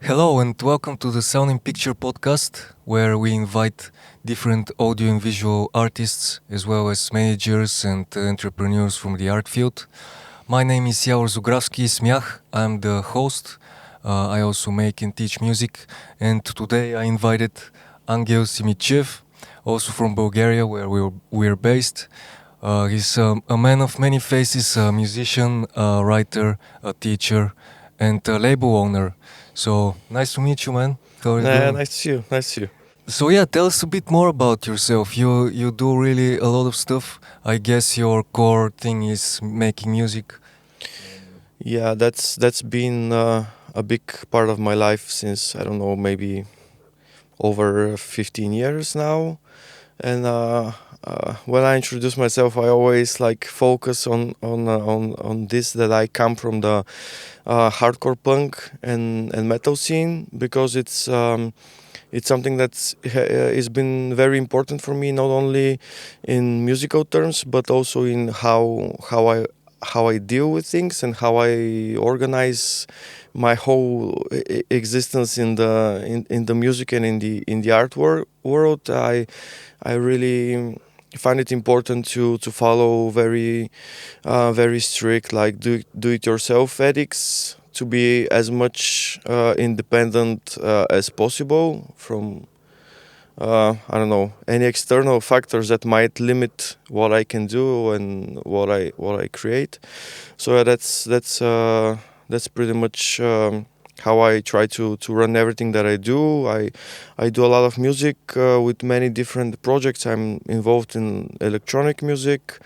Hello and welcome to the SoundInPicture podcast, where we invite different audio and visual artists as well as managers and entrepreneurs from the art field. My name is Yavor Zografski, SMYAH. I'm the host. I also make and teach music, and today I invited Angel Simitchiev, also from Bulgaria, where we're based. He's a man of many faces, a musician, a writer, a teacher, and a label owner. So nice to meet you, man. How are you Nah, doing? nice to see you. Nice to see you. So yeah, tell us a bit more about yourself. You do really a lot of stuff. I guess your core thing is making music. Yeah, that's been a big part of my life since I don't know, maybe over 15 years now. And when I introduce myself, I always like focus on this that I come from the hardcore punk and metal scene because it's something that's has been very important for me, not only in musical terms but also in how I deal with things and how I organize my whole existence in the music and in the art world. I really find it important to follow very strict like do it yourself ethics, to be as much independent as possible from I don't know, any external factors that might limit what I can do and what I create. So that's pretty much how I try to run everything that I do. I do a lot of music with many different projects. I'm involved in electronic music.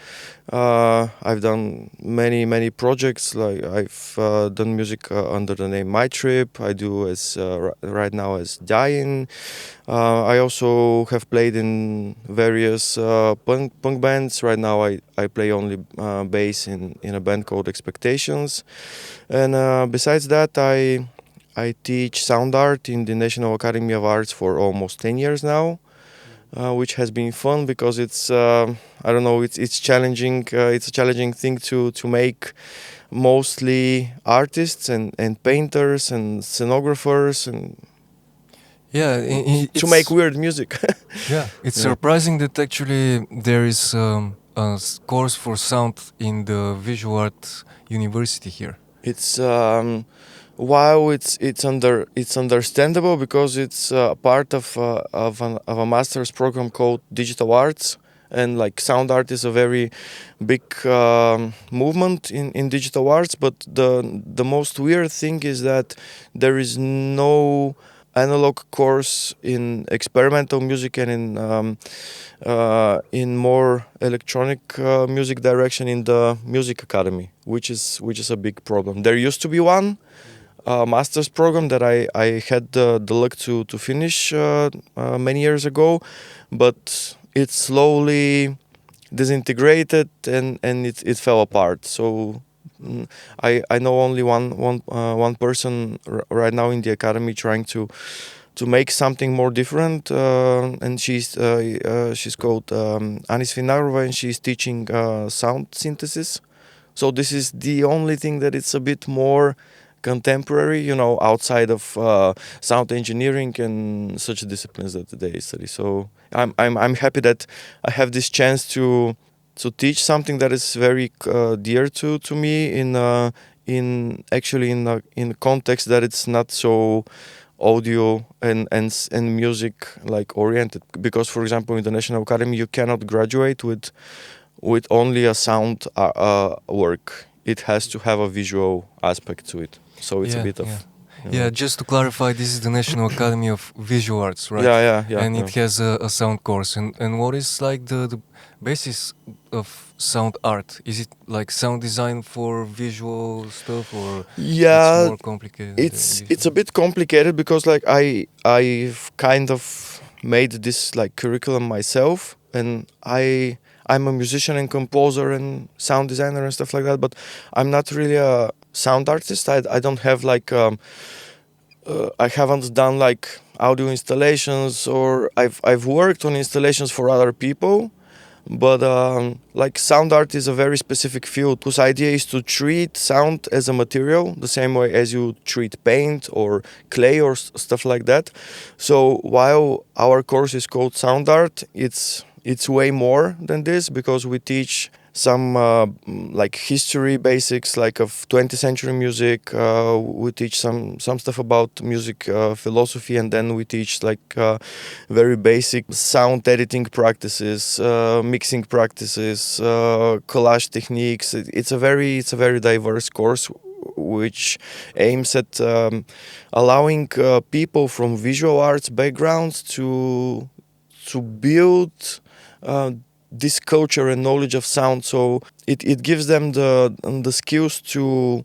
I've done many projects. Like I've done music under the name My Trip. I do as right now as Dying. I also have played in various punk bands. Right now, I play only bass in a band called Expectations. And besides that, I teach sound art in the National Academy of Arts for almost 10 years now, which has been fun because it's I don't know, it's challenging. It's a challenging thing to make mostly artists and painters and scenographers and Yeah, to make it's weird music. yeah, it's Yeah. surprising that actually there is course for sound in the visual art university here. It's while it's understandable because it's part of a master's program called digital arts, and like sound art is a very big movement in digital arts. But the most weird thing is that there is no analog course in experimental music and in more electronic music direction in the music academy, which is a big problem. There used to be one master's program that I had the luck to finish many years ago, but it slowly disintegrated and it fell apart. So I know only one person right now in the academy trying to make something more different, and she's called Anis Vinarova, and she's teaching sound synthesis. So this is the only thing that it's a bit more contemporary, outside of sound engineering and such disciplines that they study. So I'm happy that I have this chance to teach something that is very dear to me in actually in a context that it's not so audio and music like oriented, because for example in the National Academy you cannot graduate with only a sound work. It has to have a visual aspect to it, so it's a Yeah, bit yeah. of Yeah, just to clarify, this is the National Academy of Visual Arts, right? yeah. And it has a sound course. And what is like the basis of sound art? Is it like sound design for visual stuff, or it's Yeah, more complicated than it's this? a bit complicated because like I've kind of made this like curriculum myself, and I'm a musician and composer and sound designer and stuff like that, but I'm not really a sound artist. I don't have like I haven't done like audio installations, or I've worked on installations for other people, But like sound art is a very specific field whose idea is to treat sound as a material the same way as you treat paint or clay or stuff like that. So while our course is called sound art, it's way more than this, because we teach some like history basics, like of 20th century music. We teach some stuff about music philosophy, and then we teach like very basic sound editing practices, mixing practices, collage techniques. It's a very diverse course which aims at allowing people from visual arts backgrounds to build this culture and knowledge of sound. So it gives them the skills to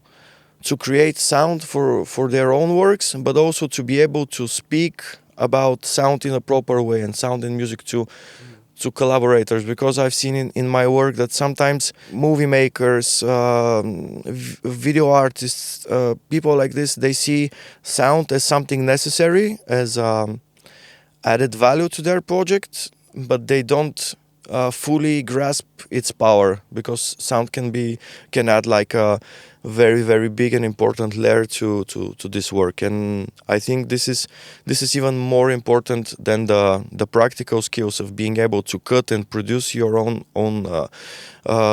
create sound for their own works, but also to be able to speak about sound in a proper way and sound in music to collaborators. Because I've seen in my work that sometimes movie makers, video artists, people like this, they see sound as something necessary, as added value to their project, but they don't fully grasp its power, because sound can add like a very big and important layer to this work. And I think this is even more important than the practical skills of being able to cut and produce your own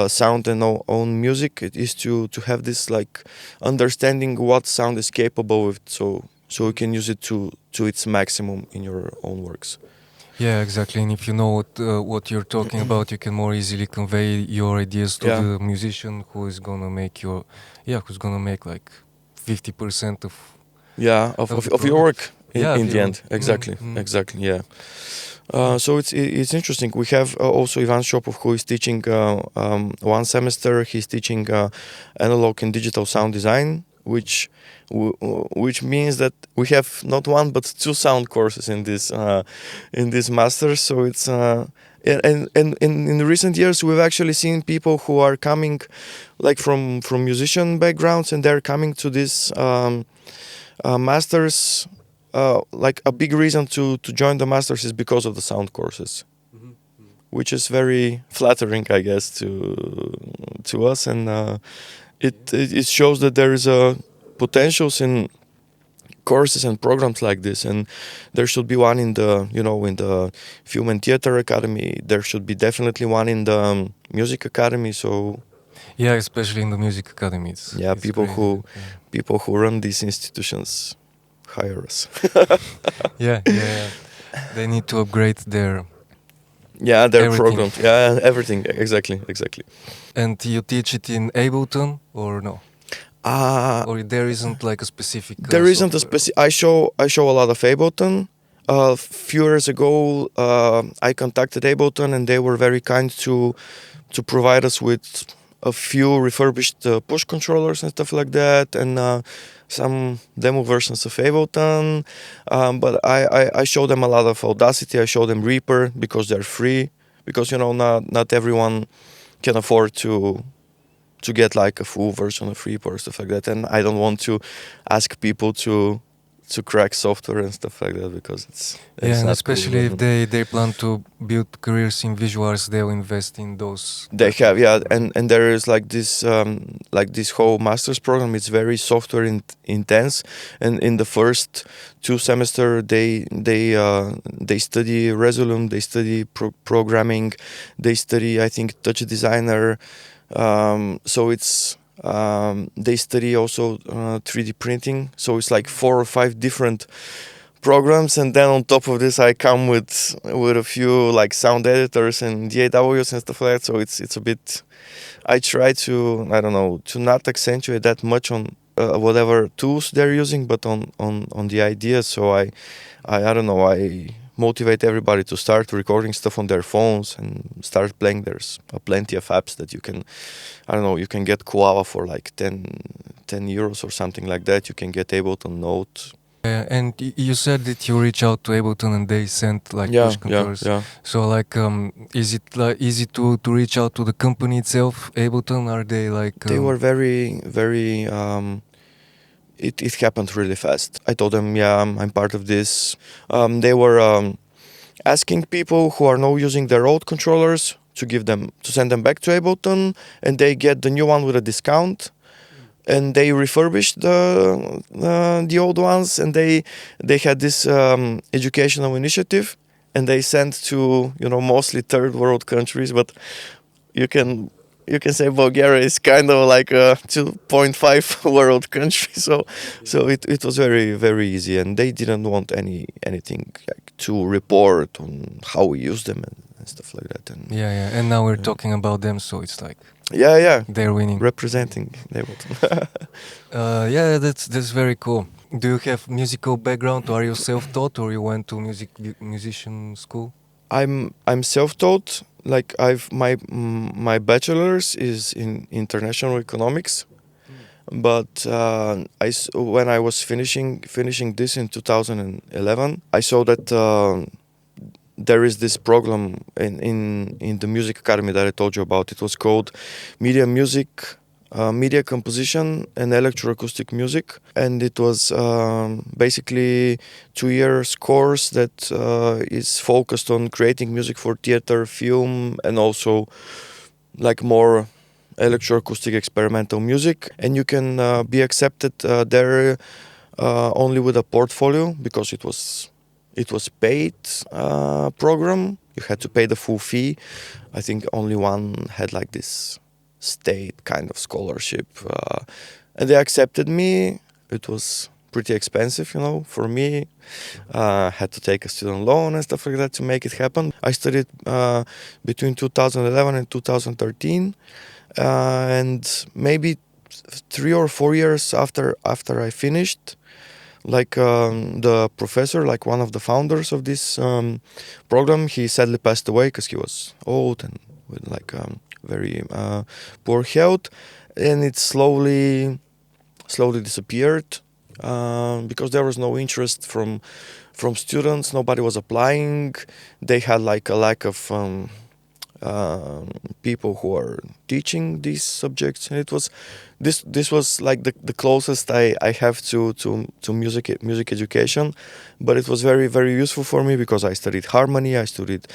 sound and own music. It is to have this like understanding what sound is capable of, so you can use it to its maximum in your own works. Yeah, exactly. And if you know what you're talking about, you can more easily convey your ideas to the musician who is gonna make who's gonna make like 50% of your work in the end. Mm-hmm. Exactly. Yeah. So it's interesting. We have also Ivan Shopov, who is teaching one semester. He's teaching analog and digital sound design, which means that we have not one but two sound courses in this master. So it's and in recent years we've actually seen people who are coming like from musician backgrounds, and they're coming to this masters. Like a big reason to join the masters is because of the sound courses, which is very flattering, I guess, to us, and it shows that there is a potentials in courses and programs like this, and there should be one in the Film and Theater Academy. There should be definitely one in the Music Academy. So yeah, especially in the Music Academy. It's people crazy. people who run these institutions hire us. yeah. They need to upgrade their their everything. programs. Yeah, everything. Exactly. And you teach it in Ableton or no? Or there isn't like a specific. There isn't a specific. I show a lot of Ableton. A few years ago, I contacted Ableton, and they were very kind to provide us with a few refurbished push controllers and stuff like that, and some demo versions of Ableton. But I show them a lot of Audacity. I show them Reaper because they're free. Because not everyone can afford to get like a full version of Reaper or stuff like that, and I don't want to ask people to crack software and stuff like that, because it's and not especially cool. if they plan to build careers in visual arts, they'll invest in those. They have, and there is like this whole master's program. It's very software intense, and in the first 2 semester they study Resolume, they study programming, they study, I think, Touch Designer. So it's they study also 3D printing. So it's like 4 or 5 different programs, and then on top of this I come with a few like sound editors and DAWs and stuff like that. So it's a bit, I try to, I don't know, to not accentuate that much on whatever tools they're using, but on the ideas. So I don't know, I motivate everybody to start recording stuff on their phones and start playing. There's plenty of apps that you can, I don't know, you can get Koala for like 10 euros or something like that. You can get Ableton Note. And you said that you reach out to Ableton and they send like push controllers. Yeah. So like, is it like easy to reach out to the company itself, Ableton? Are they like? They were very. It happened really fast. I told them, I'm part of this. They were asking people who are now using their old controllers to send them back to Ableton, and they get the new one with a discount. And they refurbished the old ones, and they had this educational initiative, and they sent to mostly third world countries, but you can say Bulgaria is kind of like a 2.5 world country, so it was very, very easy, and they didn't want anything like to report on how we use them and stuff like that. And and now we're talking about them, so it's like they're winning, representing Ableton. That's very cool. Do you have musical background, or are you self-taught, or you went to musician school? I'm self-taught. Like my bachelor's is in international economics, but when I was finishing this in 2011, I saw that there is this program in the music academy that I told you about. It was called Media Music, Media Composition and Electroacoustic Music, and it was basically 2 years course that is focused on creating music for theater, film, and also like more electroacoustic experimental music. And you can be accepted there only with a portfolio, because it was paid program. You had to pay the full fee. I think only one had like this state kind of scholarship, and they accepted me. It was pretty expensive, for me. Had to take a student loan and stuff like that to make it happen. I studied between 2011 and 2013, and maybe 3 or 4 years after I finished, like the professor, like one of the founders of this program, he sadly passed away because he was old and with like very poor health, and it slowly disappeared because there was no interest from students. Nobody was applying. They had like a lack of people who are teaching these subjects, and it was this was like the closest I have to music education. But it was very, very useful for me because I studied harmony. I studied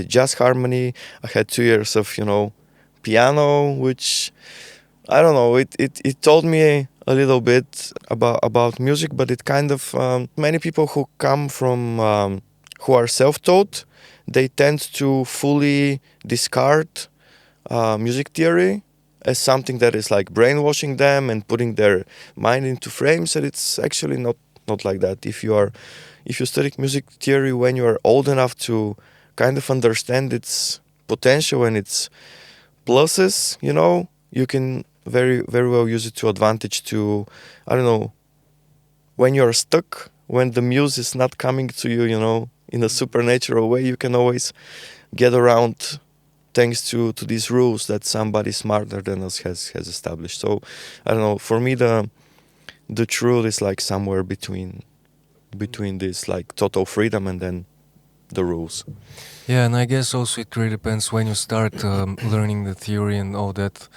jazz harmony. I had 2 years of piano, which I don't know. It told me a little bit about music, but it kind of many people who come from who are self-taught, they tend to fully discard music theory as something that is like brainwashing them and putting their mind into frames, and it's actually not like that. If you study music theory when you are old enough to kind of understand its potential and its pluses, you can very, very well use it to advantage to, I don't know, when you're stuck, when the muse is not coming to you, in a supernatural way, you can always get around thanks to these rules that somebody smarter than us has established. So I don't know, for me the truth is like somewhere between this like total freedom and then the rules. Yeah, and I guess also it really depends when you start learning the theory and all that.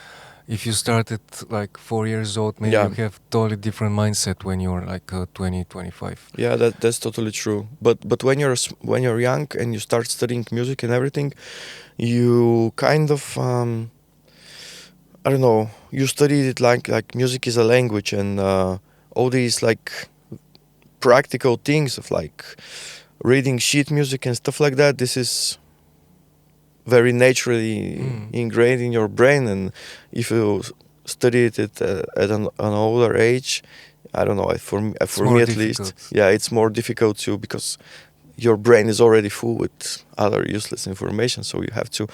If you started like 4 years old, maybe you have totally different mindset when you're like 20, 25. Yeah, that's totally true. But when you're young and you start studying music and everything, you kind of I don't know, you studied it like music is a language, and all these like practical things of like reading sheet music and stuff like that. This is very naturally ingrained in your brain, and if you studied it at an older age, I don't know, for me at least, it's more difficult too, because your brain is already full with other useless information, so you have to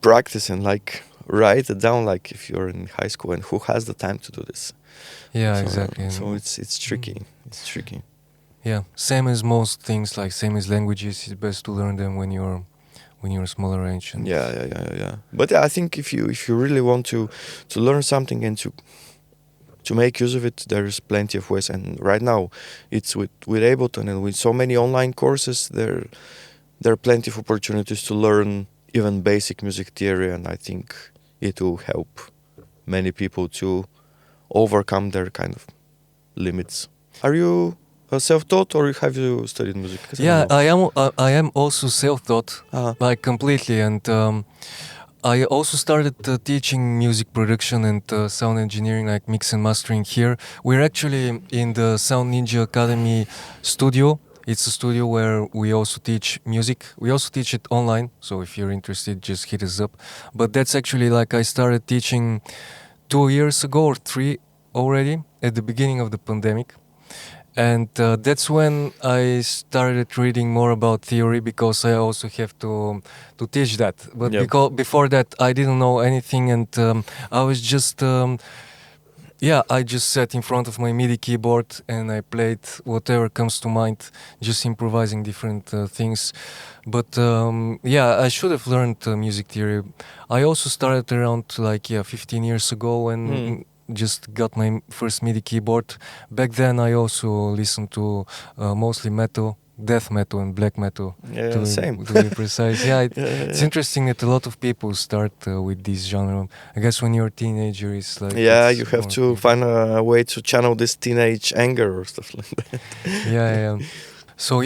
practice and like write it down, like if you're in high school, and who has the time to do this? Exactly. So it's tricky. It's tricky. Yeah, same as most things, like same as languages, it's best to learn them when you're a smaller age. And yeah. But I think if you really want to learn something and to make use of it, there's plenty of ways. And right now, it's with Ableton and with so many online courses, there are plenty of opportunities to learn even basic music theory, and I think it will help many people to overcome their kind of limits. Are you self-taught, or have you studied music? I am also self-taught, like completely, and I also started teaching music production and sound engineering, like mix and mastering here. We're actually in the Sound Ninja Academy studio. It's a studio where we also teach music. We also teach it online, so if you're interested, just hit us up. But that's actually like I started teaching 2 years ago or three already at the beginning of the pandemic. And that's when I started reading more about theory, because I also have to teach that. But Yep. because before that I didn't know anything, and I was just I just sat in front of my MIDI keyboard and I played whatever comes to mind, just improvising different things. But I should have learned music theory. I also started around 15 years ago and just got my first MIDI keyboard. Back then I also listened to mostly metal, death metal and black metal, Yeah, same. to be precise. It's interesting that a lot of people start with this genre. I guess when you're a teenager, it's like Yeah, it's you have more to find a way to channel this teenage anger or stuff like that. yeah. So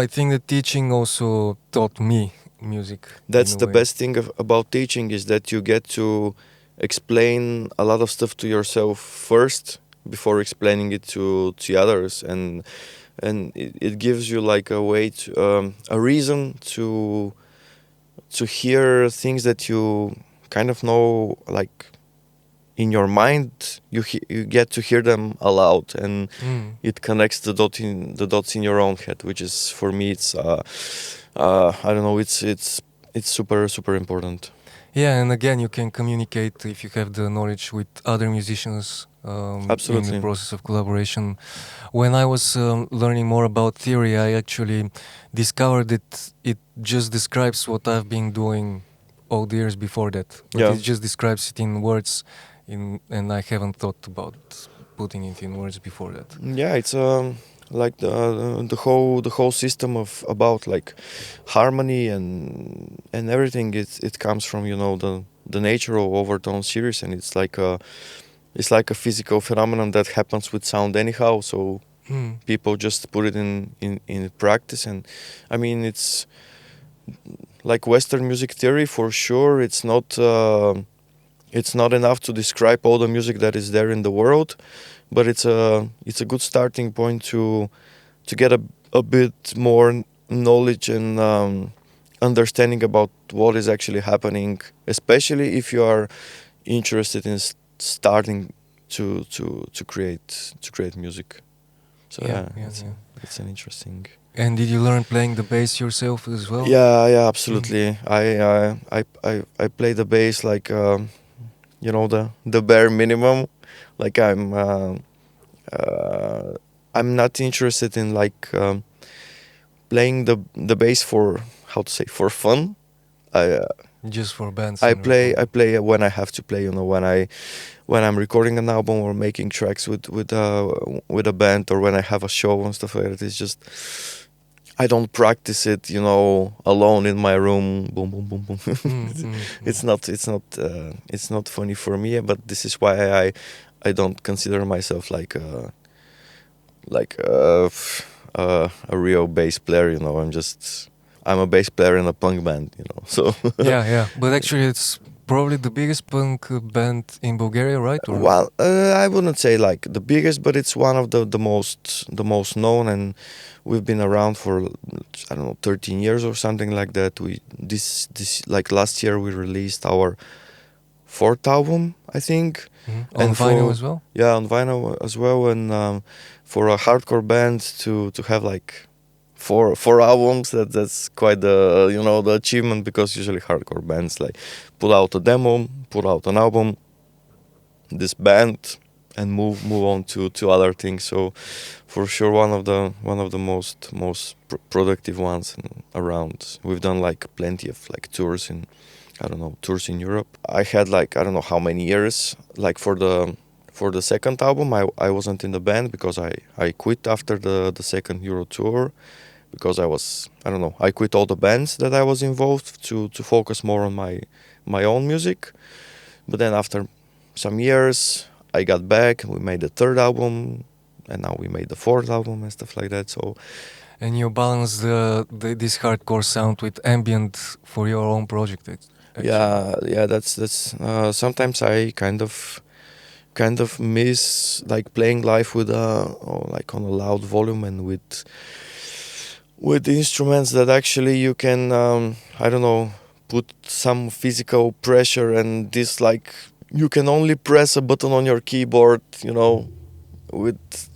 I think that teaching also taught me music. That's in a the way. best thing about teaching, is that you get to explain a lot of stuff to yourself first before explaining it to others, and it gives you like a way to a reason to hear things that you kind of know, like in your mind. You get to hear them aloud, and it connects the dots in your own head, which is, for me, it's I don't know, it's super super important. Yeah, and again, you can communicate if you have the knowledge with other musicians in the Absolutely. process of collaboration. When I was learning more about theory, I actually discovered that it just describes what I've been doing all the years before that. But Yeah. it just describes it in words, and I haven't thought about putting it in words before that. Yeah, it's like the whole system of about like harmony and everything. It comes from, the nature of overtone series, and it's like a physical phenomenon that happens with sound anyhow. So people just put it in practice, and I mean, it's like Western music theory for sure. It's not enough to describe all the music that is there in the world, but it's a good starting point to get a bit more knowledge and understanding about what is actually happening, especially if you are interested in starting to create music. So it's an interesting. And did you learn playing the bass yourself as well? Yeah, absolutely. I play the bass like the bare minimum. Like I'm not interested in like playing the bass for, how to say, for fun. I Just for bands. I and play recording. when I have to play. When I'm recording an album or making tracks with a band, or when I have a show and stuff like that. It's just, I don't practice it, alone in my room. Boom, boom, boom, boom. It's not funny for me. But this is why I don't consider myself like a real bass player. I'm a bass player in a punk band. So Yeah. But actually, it's probably the biggest punk band in Bulgaria, right? Or well, I wouldn't say like the biggest, but it's one of the most known, and we've been around for, I don't know, 13 years or something like that. This like last year we released our fourth album, I think. on vinyl as well. Yeah, on vinyl as well. And for a hardcore band to have like four albums, that's quite the achievement, because usually hardcore bands like put out a demo, put out an album, disband, and move on to other things. So for sure, one of the most productive ones around. We've done like plenty of like tours in Europe. I had like, I don't know how many years, like for the second album, I wasn't in the band, because I quit after the second Euro tour, because I quit all the bands that I was involved to focus more on my own music. But then after some years, I got back, we made the third album, and now we made the fourth album and stuff like that. So And you balance this hardcore sound with ambient for your own project. Yeah. That's. Sometimes I kind of miss like playing live with or like on a loud volume and with instruments that actually you can I don't know, put some physical pressure, and this like you can only press a button on your keyboard, with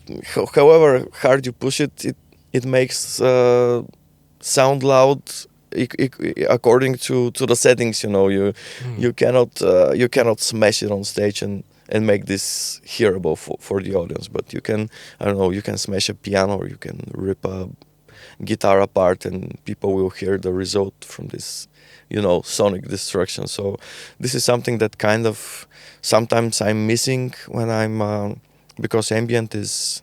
however hard you push it, it makes sound loud according to the settings. You cannot smash it on stage and make this hearable for the audience, but you can, I don't know, you can smash a piano or you can rip a guitar apart and people will hear the result from this, sonic destruction. So this is something that kind of sometimes I'm missing when I'm because ambient is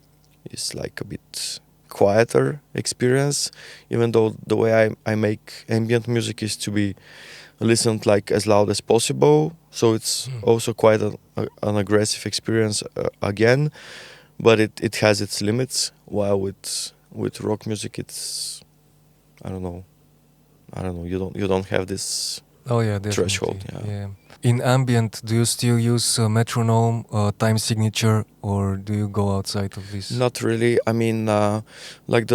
like a bit quieter experience, even though the way I make ambient music is to be listened like as loud as possible, so it's also quite an aggressive experience again, but it has its limits, while with rock music it's, I don't know, you don't have this Oh yeah, definitely. threshold. Yeah. In ambient, do you still use metronome, time signature, or do you go outside of this? Not really. I mean, like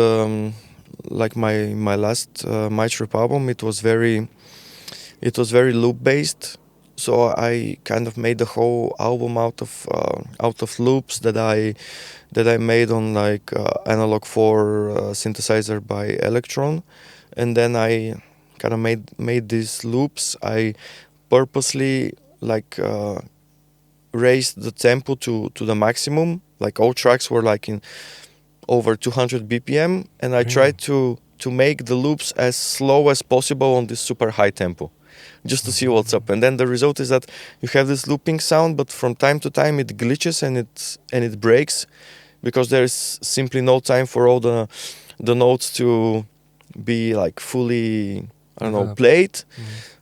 like my last My Trip album, it was very loop based. So I kind of made the whole album out of loops that I made on like analog 4 synthesizer by Electron, and then I kind of made these loops. I purposely like raised the tempo to the maximum. Like all tracks were like in over 200 BPM, and I tried to make the loops as slow as possible on this super high tempo, just to see what's up. And then the result is that you have this looping sound, but from time to time it glitches and it breaks, because there is simply no time for all the notes to be like fully, I don't know, played.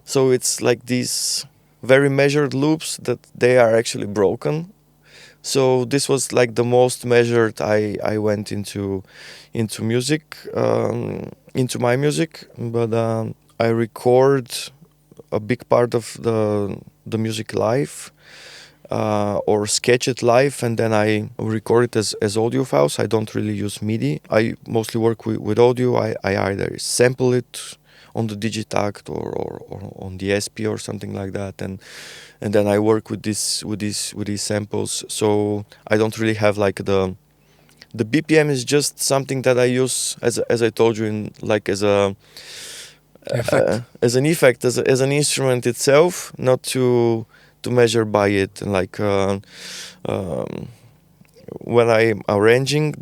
So it's like these very measured loops that they are actually broken. So this was like the most measured I went into music, into my music. But I record a big part of the music live, or sketch it live, and then I record it as audio files. I don't really use MIDI. I mostly work with audio. I either sample it on the Digitact or on the SP or something like that, and then I work with these samples. So I don't really have like the BPM is just something that I use as I told you, in like as an effect, as an instrument itself, not to measure by it. And like when I'm arranging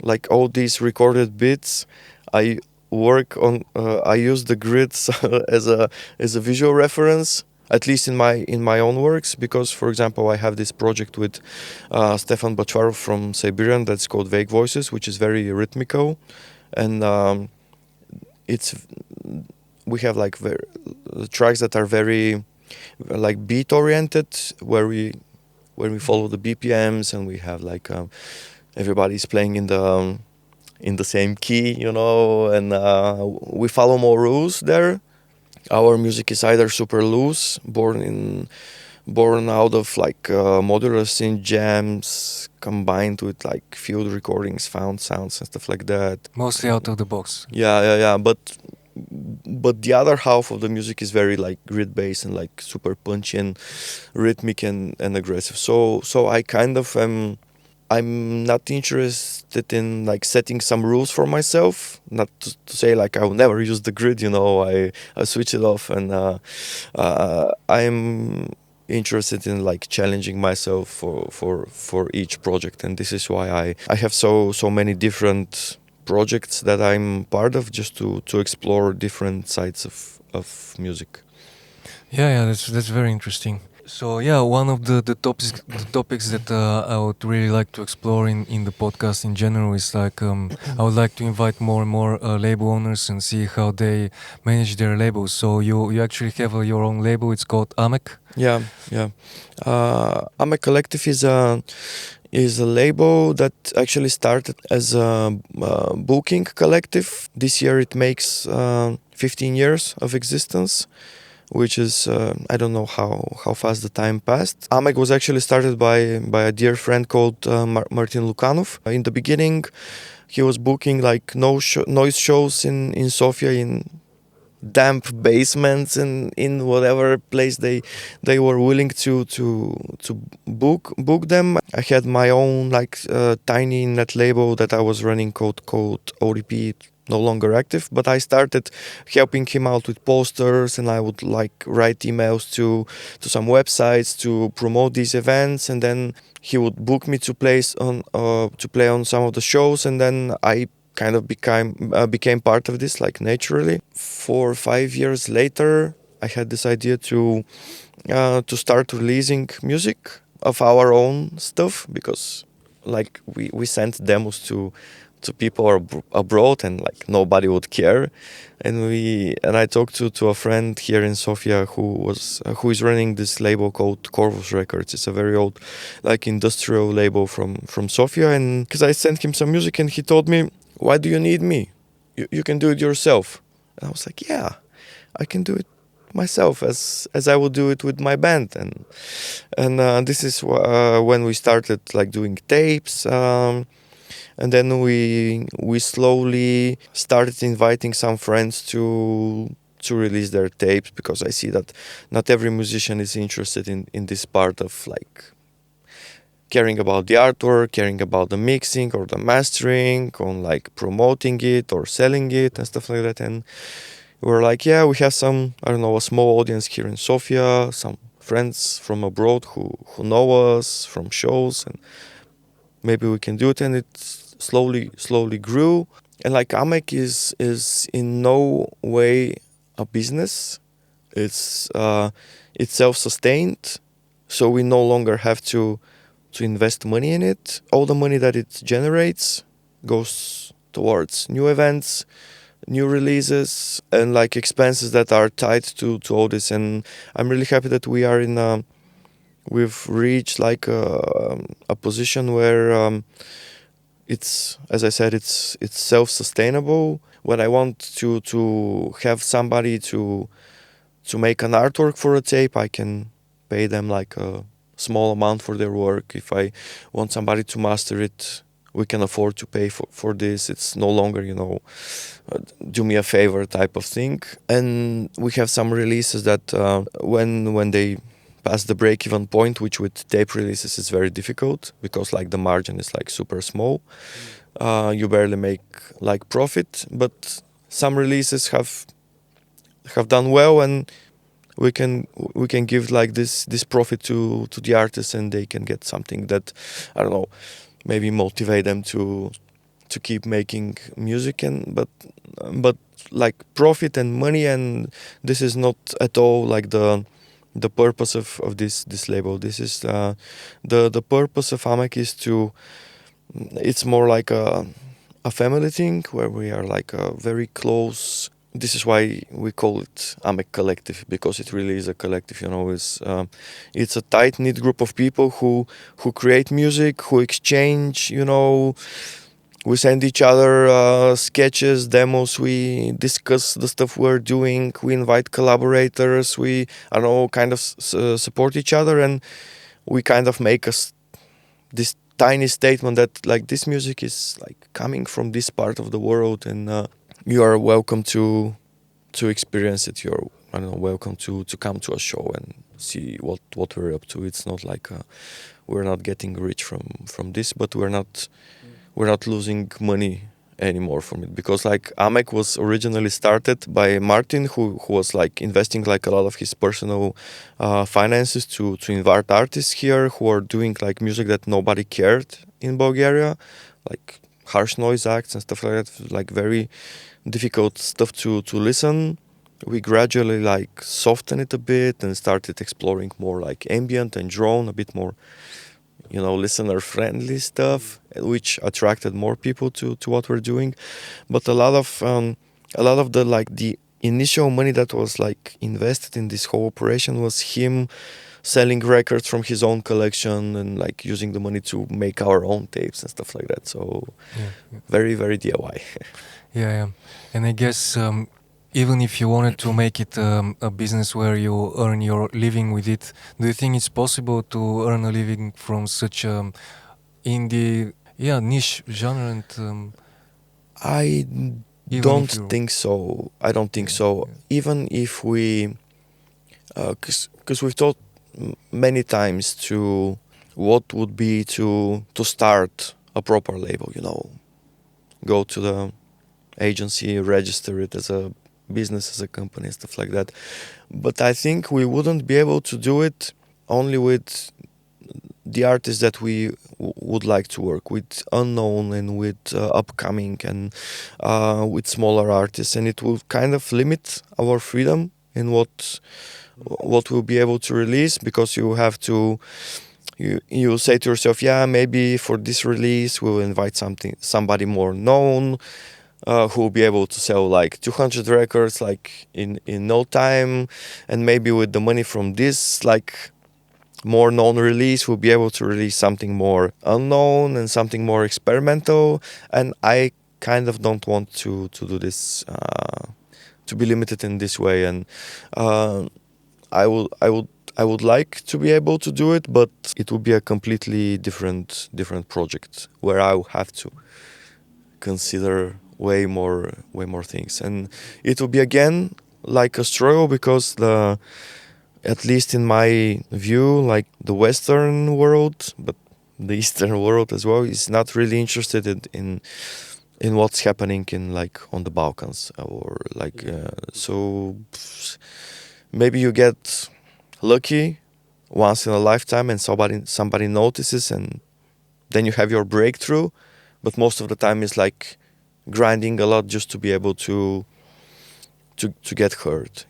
like all these recorded bits, I work on I use the grids as a visual reference, at least in my own works, because for example I have this project with Stefan Bacharov from Siberian that's called Vague Voices, which is very rhythmical, and we have like tracks that are very like beat oriented, where we follow the BPMs, and we have like everybody's playing in the same key, and we follow more rules there. Our music is either super loose, born out of like modular synth jams combined with like field recordings, found sounds and stuff like that. Mostly out of the box. Yeah. But the other half of the music is very like grid based and like super punchy and rhythmic and aggressive. So I kind of I'm not interested in like setting some rules for myself. Not to say like I will never use the grid. I switch it off, and I'm interested in like challenging myself for each project, and this is why I have so many different projects that I'm part of, just to explore different sides of music. Yeah, that's very interesting. So yeah, one of the topics that I would really like to explore in the podcast in general is like I would like to invite more and more label owners and see how they manage their labels. So you actually have your own label. It's called Amek. Yeah. Amek Collective is a label that actually started as a booking collective. This year it makes 15 years of existence. which is I don't know how fast the time passed. Amek was actually started by a dear friend called Martin Lukanov. In the beginning, he was booking like noise shows in Sofia, in damp basements and in whatever place they were willing to book them. I had my own like tiny net label that I was running called ODP, no longer active, but I started helping him out with posters, and I would like write emails to some websites to promote these events, and then he would book me to play on some of the shows, and then I kind of became part of this like naturally. 4 or 5 years later, I had this idea to start releasing music of our own stuff, because like we sent demos to people abroad, and like nobody would care. And I talked to a friend here in Sofia who is running this label called Corvus Records. It's a very old like industrial label from Sofia, and because I sent him some music, and he told me, why do you need me? You can do it yourself. And I was like, yeah, I can do it myself as I would do it with my band. And this is when we started like doing tapes. And then we slowly started inviting some friends to release their tapes, because I see that not every musician is interested in this part of like caring about the artwork, caring about the mixing or the mastering, on like promoting it or selling it and stuff like that. And we're like, yeah, we have some, I don't know, a small audience here in Sofia, some friends from abroad who know us from shows, and maybe we can do it. And it slowly grew. And like Amek is in no way a business. It's self-sustained, so we no longer have to invest money in it. All the money that it generates goes towards new events, new releases, and like expenses that are tied to all this. And I'm really happy that we've reached like a position where it's, as I said, it's self-sustainable. When I want to have somebody to make an artwork for a tape, I can pay them like a small amount for their work. If I want somebody to master it, we can afford to pay for this. It's no longer, do me a favor type of thing. And we have some releases that when they pass the break-even point, which with tape releases is very difficult, because like the margin is like super small. You barely make like profit, but some releases have done well, and we can give like this profit to the artists, and they can get something that, I don't know, maybe motivate them to keep making music. And but like profit and money, and this is not at all like the purpose of this label. This is the purpose of Amek is it's more like a family thing, where we are like a very close. This is why we call it Amek Collective, because it really is a collective. It's a tight-knit group of people who create music, who exchange. We send each other sketches, demos. We discuss the stuff we're doing. We invite collaborators. We, I don't know, kind of support each other, and we kind of make this tiny statement that like this music is like coming from this part of the world, and you are welcome to experience it. You're, I don't know, welcome to come to a show and see what we're up to. It's not like we're not getting rich from this, but we're not losing money anymore from it, because like Amek was originally started by Martin, who was like investing like a lot of his personal finances to invite artists here who are doing like music that nobody cared in Bulgaria, like harsh noise acts and stuff like that, like very difficult stuff to listen. We gradually like softened it a bit and started exploring more like ambient and drone, a bit more listener friendly stuff, which attracted more people to what we're doing. But a lot of the like the initial money that was like invested in this whole operation was him selling records from his own collection, and like using the money to make our own tapes and stuff like that. So yeah. very, very DIY. Yeah. And I guess even if you wanted to make it a business where you earn your living with it, do you think it's possible to earn a living from such indie, niche genre? And I even don't if you, think so. I don't think so. Even if we, because we've thought many times to what would be to start a proper label. Go to the agency, register it as a business, as a company, stuff like that. But I think we wouldn't be able to do it only with the artists that we would like to work with, unknown and with upcoming, and with smaller artists, and it will kind of limit our freedom in what we'll be able to release, because you have to you say to yourself, yeah, maybe for this release we'll invite somebody more known, who will be able to sell like 200 records like in no time, and maybe with the money from this like more known release we'll be able to release something more unknown and something more experimental. And I kind of don't want to do this, to be limited in this way. And uh, I would like to be able to do it, but it would be a completely different project where I will have to consider way more things, and it will be again like a struggle, because at least in my view, like the Western world, but the Eastern world as well, is not really interested in what's happening in like on the Balkans, or like so maybe you get lucky once in a lifetime and somebody notices, and then you have your breakthrough. But most of the time it's like grinding a lot just to be able to get heard.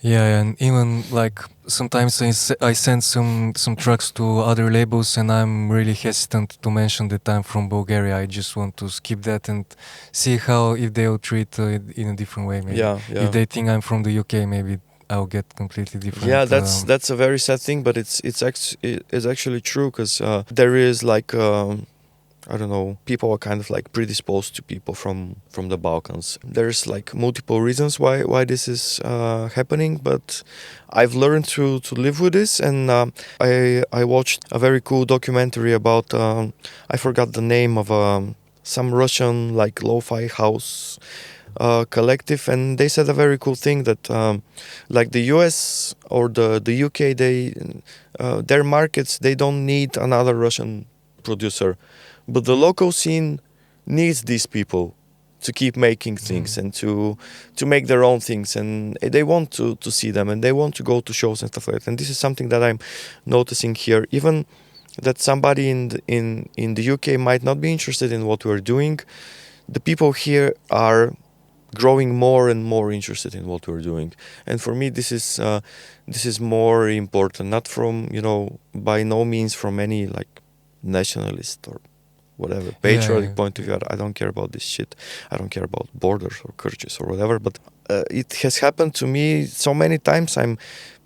yeah, and even like sometimes I send some tracks to other labels, and I'm really hesitant to mention that I'm from Bulgaria. I just want to skip that and see how if they'll treat it in a different way. Maybe if they think I'm from the UK, maybe I'll get completely different. Yeah, that's a very sad thing, but it's actually true, because there is like I don't know, people are kind of like predisposed to people from the Balkans. There's like multiple reasons why this is happening, but I've learned to live with this. And I watched a very cool documentary about I forgot the name of some Russian like lo-fi house collective, and they said a very cool thing that like the US or the UK, they their markets, they don't need another Russian producer, but the local scene needs these people to keep making things and to make their own things, and they want to see them, and they want to go to shows and stuff like that. And this is something that I'm noticing here, even that somebody in the UK might not be interested in what we're doing. The people here are growing more and more interested in what we're doing, and for me this is more important, not from by no means from any like nationalist or whatever patriotic point of view. I don't care about this shit. I don't care about borders or churches or whatever, but it has happened to me so many times. I'm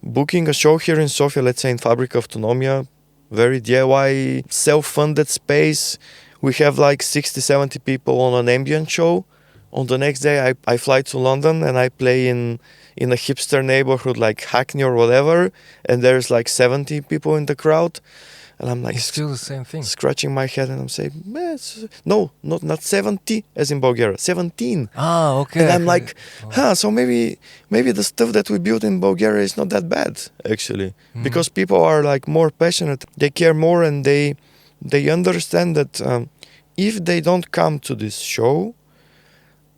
booking a show here in Sofia, let's say in Fabric Autonomia, very DIY self-funded space. We have like 60-70 people on an ambient show. On the next day I fly to London and I play in a hipster neighborhood like Hackney or whatever, and there's like 70 people in the crowd. And I'm like, it's still the same thing. Scratching my head, and I'm saying, no, not 70 as in Bulgaria, 17. Ah, okay. And I'm like, so maybe the stuff that we built in Bulgaria is not that bad, actually. Because people are like more passionate, they care more, and they understand that if they don't come to this show,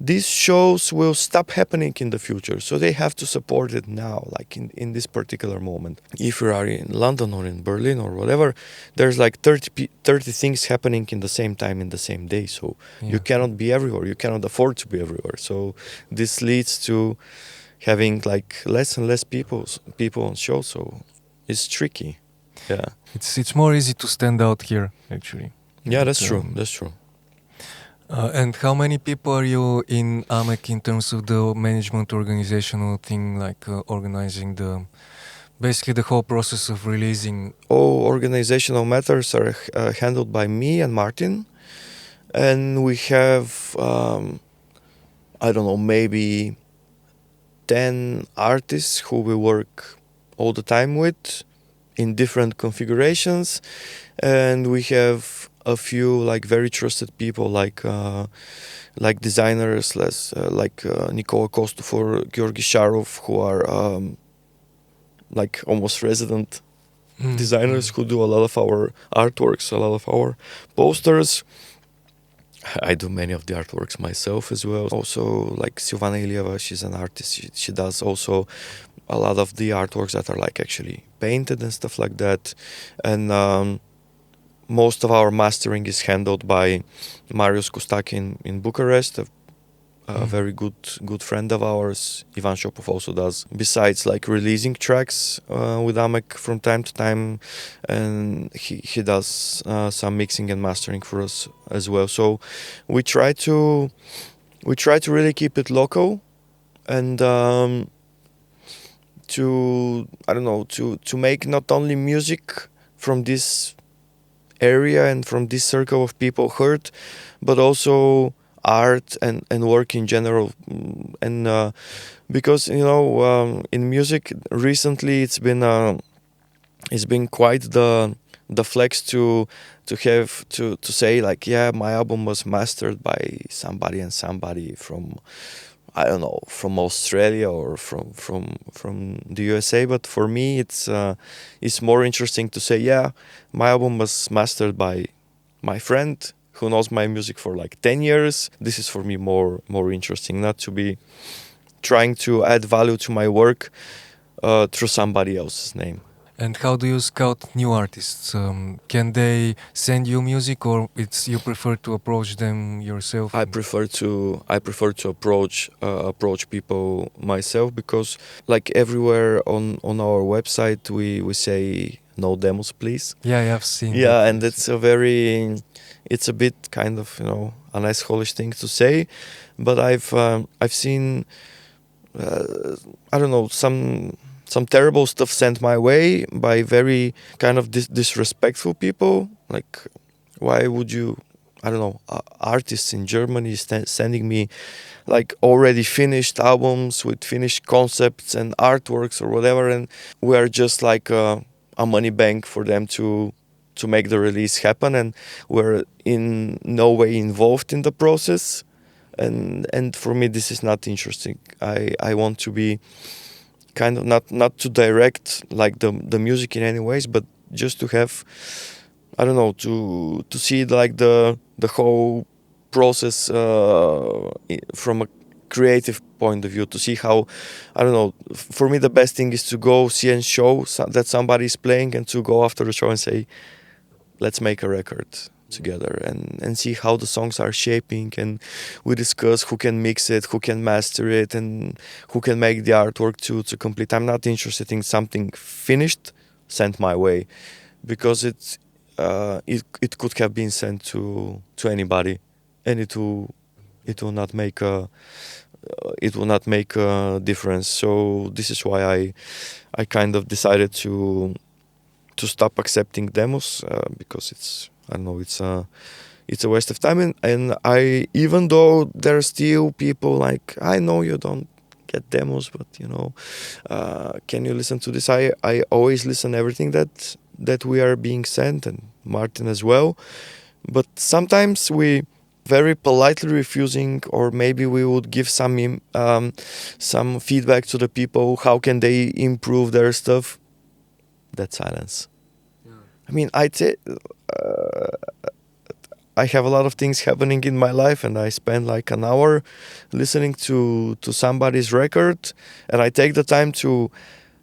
these shows will stop happening in the future. So they have to support it now, like in this particular moment. If you are in London or in Berlin or whatever, there's like 30 things happening in the same time, in the same day. So you cannot be everywhere. You cannot afford to be everywhere. So this leads to having like less and less people on shows. So it's tricky. Yeah. It's more easy to stand out here, actually. Yeah, that's true. That's true. And how many people are you in Amek in terms of the management organizational thing, like organizing basically the whole process of releasing? All organizational matters are handled by me and Martin, and we have I don't know, maybe 10 artists who we work all the time with in different configurations, and we have a few like very trusted people like designers like Nikola Kostov or Georgi Sharov, who are like almost resident designers who do a lot of our artworks, a lot of our posters. I do many of the artworks myself as well. Also, like Silvana Ilieva, she's an artist. She does also a lot of the artworks that are like actually painted and stuff like that. And most of our mastering is handled by Marius Kustakin in Bucharest, a very good friend of ours. Ivan Shopov also does, besides like releasing tracks with Amek from time to time, and he does some mixing and mastering for us as well. So we try to really keep it local, and to I don't know, to make not only music from this area and from this circle of people heard, but also art and work in general. And because in music recently it's been quite the flex to say like, yeah, my album was mastered by somebody and somebody from, I don't know, from Australia or from the USA. But for me, it's more interesting to say, yeah, my album was mastered by my friend who knows my music for like 10 years. This is for me more interesting, not to be trying to add value to my work through somebody else's name. And how do you scout new artists? Can they send you music, or you prefer to approach them yourself? I prefer to approach people myself, because like everywhere on our website we say no demos, please. Yeah, I've seen. Yeah, that. and it's a bit kind of a nice Polish thing to say, but I've seen I don't know, some terrible stuff sent my way by very kind of disrespectful people. Like, why would you, I don't know, artists in Germany sending me like already finished albums with finished concepts and artworks or whatever, and we are just like a money bank for them to make the release happen, and we're in no way involved in the process. And for me, this is not interesting. I want to be kind of not to direct like the music in any ways, but just to have, I don't know, to see like the whole process from a creative point of view, to see how, I don't know, for me the best thing is to go see a show that somebody is playing, and to go after the show and say, let's make a record together, and see how the songs are shaping, and we discuss who can mix it, who can master it, and who can make the artwork to complete. I'm not interested in something finished sent my way, because it could have been sent to anybody, and it will not make a difference. So this is why I kind of decided to stop accepting demos, because it's, I don't know, it's a waste of time. And I, even though there are still people like, I know you don't get demos, but can you listen to this? I always listen everything that we are being sent, and Martin as well. But sometimes we very politely refusing, or maybe we would give some feedback to the people, how can they improve their stuff. That's silence. I mean, I have a lot of things happening in my life, and I spend like an hour listening to somebody's record, and I take the time to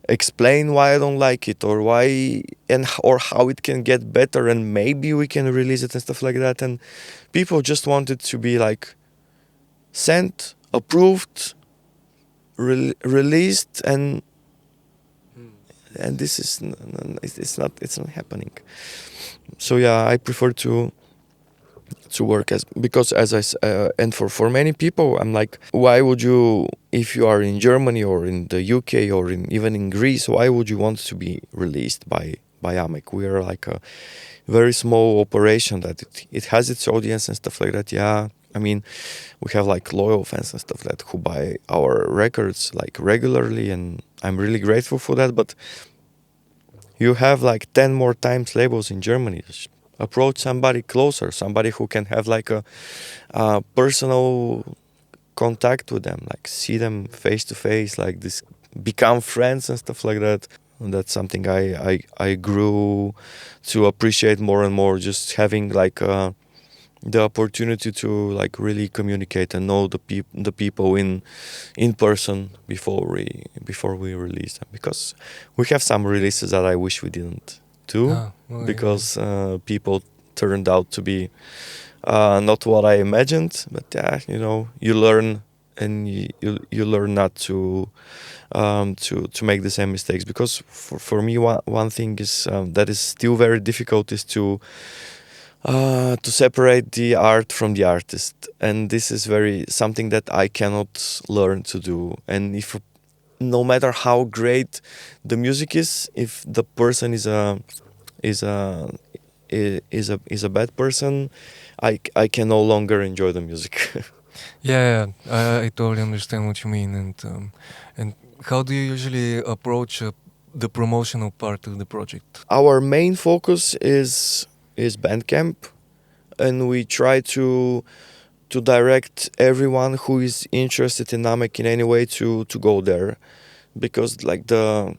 explain why I don't like it, or or how it can get better, and maybe we can release it and stuff like that. And people just want it to be like sent, approved, released, and this is it's not happening. So yeah, I prefer to work because and for many people, I'm like, why would you, if you are in Germany or in the UK or even in Greece, why would you want to be released by Amek? We are like a very small operation that it has its audience and stuff like that. Yeah, I mean, we have like loyal fans and stuff that who buy our records like regularly, and I'm really grateful for that. But you have like 10 more times labels in Germany. Just approach somebody closer, somebody who can have like a personal contact with them, like see them face to face, like this, become friends and stuff like that. And that's something I grew to appreciate more and more. Just having like the opportunity to like really communicate and know the people in person before we release them, because we have some releases that I wish we didn't do, Ah, well, because people turned out to be not what I imagined. But yeah, you know, you learn, and you learn not to make the same mistakes, because for me one thing is that is still very difficult, is to separate the art from the artist, and this is very something that I cannot learn to do. And if no matter how great the music if the person is a is a bad person, I can no longer enjoy the music. yeah, I totally understand what you mean. And how do you usually approach the promotional part of the project? Our main focus is Bandcamp, and we try to direct everyone who is interested in Amek in any way to go there, because like the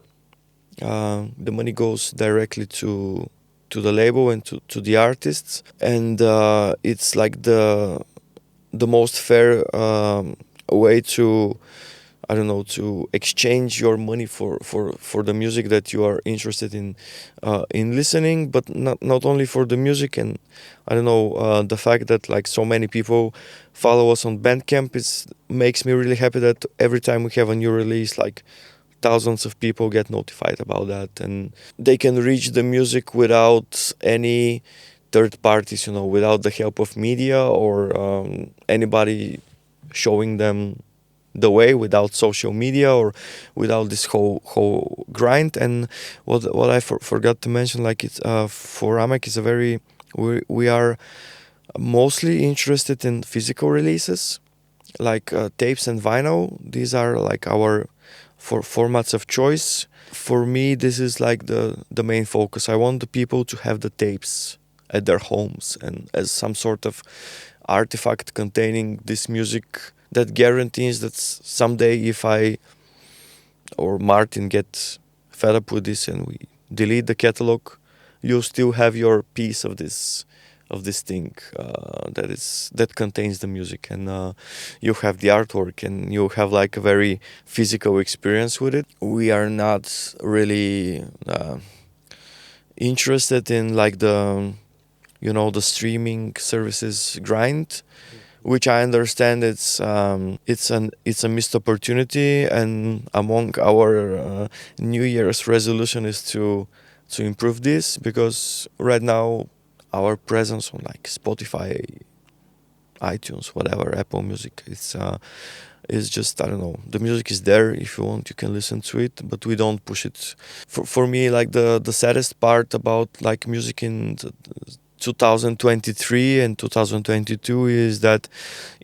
money goes directly to the label and to the artists, and it's like the most fair way to, I don't know, to exchange your money for the music that you are interested in listening, but not only for the music. And I don't know, the fact that like so many people follow us on Bandcamp is makes me really happy, that every time we have a new release, like thousands of people get notified about that, and they can reach the music without any third parties, you know, without the help of media or anybody showing them the way, without social media or without this whole grind. And what I forgot to mention, like it's for Amek is a very, we are mostly interested in physical releases, like tapes and vinyl. These are like our formats of choice. For me, this is like the main focus. I want the people to have the tapes at their homes and as some sort of artifact containing this music that guarantees that someday, if I or Martin get fed up with this and we delete the catalog, you'll still have your piece of this thing that contains the music, and you have the artwork, and you have like a very physical experience with it. We are not really interested in like the, you know, the streaming services grind, which I understand it's a missed opportunity. And among our New Year's resolution is to improve this, because right now our presence on like Spotify, iTunes, whatever, Apple Music, it's is just, I don't know, the music is there. If you want, you can listen to it, but we don't push it. For me, like the saddest part about like music in 2023 and 2022 is that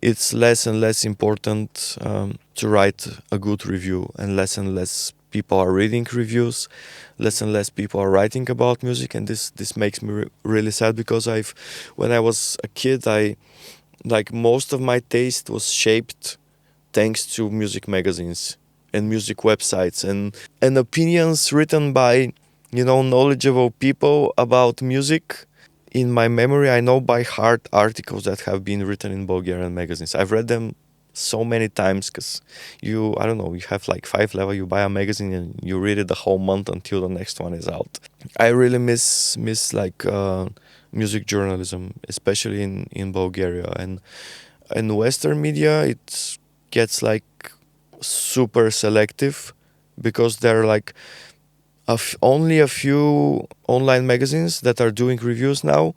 it's less and less important to write a good review, and less people are reading reviews, less and less people are writing about music. And this makes me really sad, because when I was a kid, I like most of my taste was shaped thanks to music magazines and music websites, and opinions written by, you know, knowledgeable people about music. In my memory, I know by heart articles that have been written in Bulgarian magazines. I've read them so many times, because I don't know, you have like 5 level, you buy a magazine and you read it the whole month until the next one is out. I really miss like music journalism, especially in Bulgaria. And Western media, it gets like super selective, because there are like only a few online magazines that are doing reviews now,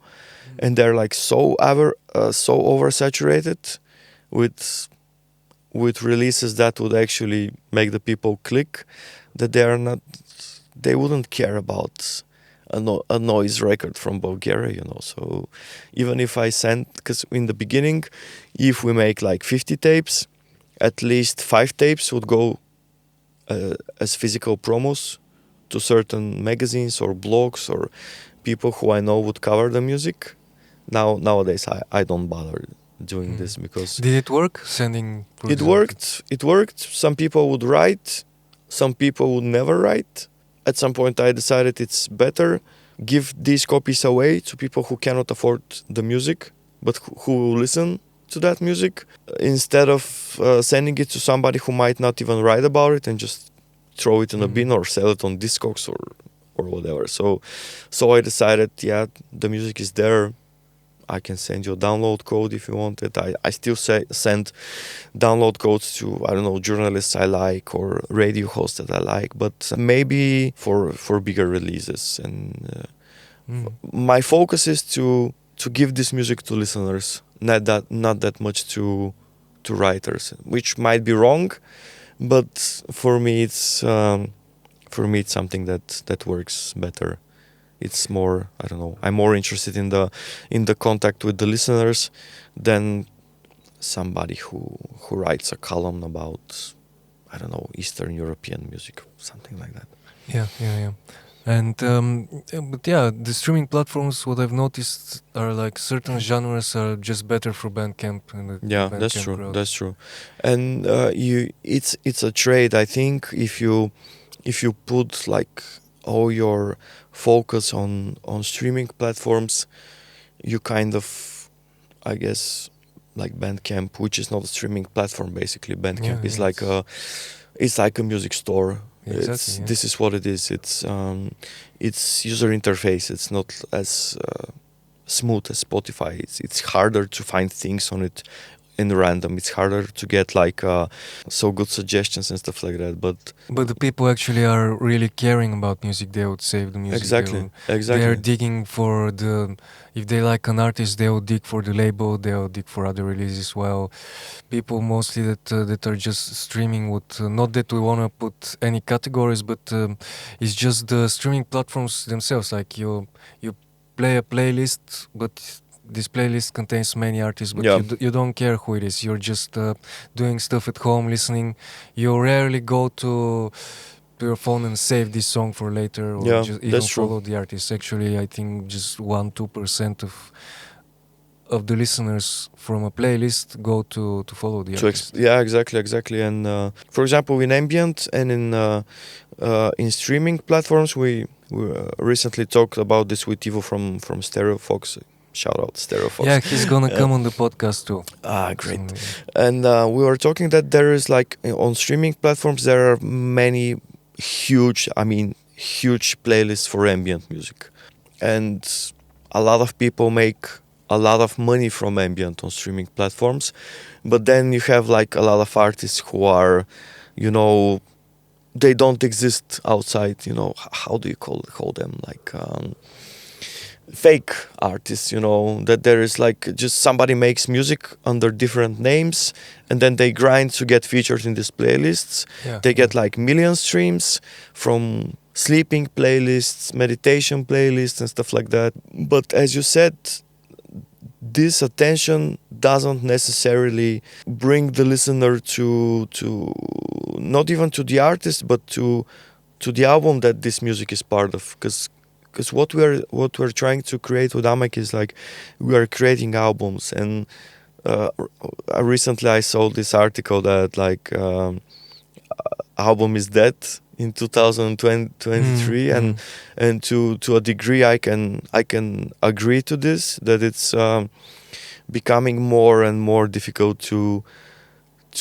and they're like so oversaturated with releases that would actually make the people click, that they wouldn't care a noise record from Bulgaria, you know. So even if I send, because in the beginning, if we make like 50 tapes, at least 5 tapes would go as physical promos to certain magazines or blogs or people who I know would cover the music. Nowadays I don't bother doing this because Did it work? Sending, for it example? worked. It worked. Some people would write, some people would never write. At some point I decided it's better give these copies away to people who cannot afford the music but who will listen to that music instead of sending it to somebody who might not even write about it and just throw it in a bin or sell it on Discogs or whatever. So I decided, yeah, the music is there. I can send you a download code if you want it. I still send download codes to, I don't know, journalists I like or radio hosts that I like, but maybe for bigger releases. And my focus is to give this music to listeners, not that much to writers, which might be wrong, but for me it's something that works better. It's more, I don't know, I'm more interested in the contact with the listeners than somebody who writes a column about, I don't know, Eastern European music, something like that. Yeah. And but yeah, the streaming platforms, what I've noticed are like certain genres are just better for Bandcamp and the Yeah, Bandcamp that's true. crowd. That's true. And it's a trade. I think if you put like all your focus on streaming platforms, you kind of, I guess, like Bandcamp, which is not a streaming platform basically. Bandcamp is like a music store. Exactly. This is what it is. It's user interface. It's not as smooth as Spotify. It's harder to find things on it in random. It's harder to get like so good suggestions and stuff like that. But the people actually are really caring about music. They would save the music. Exactly. They are digging for if they like an artist, they will dig for the label. They will dig for other releases. While people mostly that are just streaming would not that we want to put any categories, but it's just the streaming platforms themselves. Like you play a playlist, but this playlist contains many artists, but you don't care who it is. You're just doing stuff at home, listening. You rarely go to your phone and save this song for later, or just even follow the artist. Actually, I think just 1-2% of the listeners from a playlist go to follow the artist. Yeah, exactly. And for example, in ambient and in streaming platforms, we recently talked about this with Ivo from Stereo Fox. Shout out Stereo Fox. Yeah, he's gonna come on the podcast too. Great. And we were talking that there is like on streaming platforms there are many huge playlists for ambient music, and a lot of people make a lot of money from ambient on streaming platforms. But then you have like a lot of artists who are, you know, they don't exist outside, you know, how do you call them, like fake artists, you know, that there is like just somebody makes music under different names and then they grind to get featured in these playlists. They get like million streams from sleeping playlists, meditation playlists and stuff like that. But as you said, this attention doesn't necessarily bring the listener to not even to the artist but to the album that this music is part of, because what we're trying to create with Amek is like we are creating albums. And recently I saw this article that like album is dead in 2023, and to a degree I can agree to this, that it's becoming more and more difficult to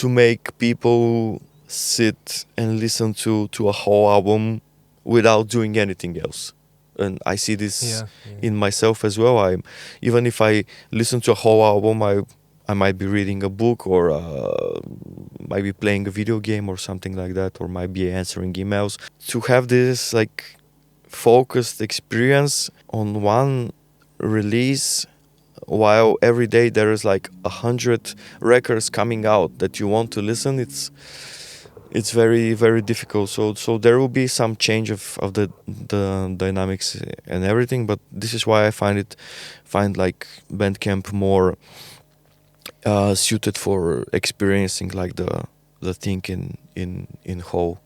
make people sit and listen to a whole album without doing anything else. And I see this in myself as well. Even if I listen to a whole album, I might be reading a book or might be playing a video game or something like that, or might be answering emails. To have this like focused experience on one release, while every day there is like 100 records coming out that you want to listen, it's very very difficult. So there will be some change of the dynamics and everything. But this is why I find like Bandcamp more suited for experiencing like the thing in whole,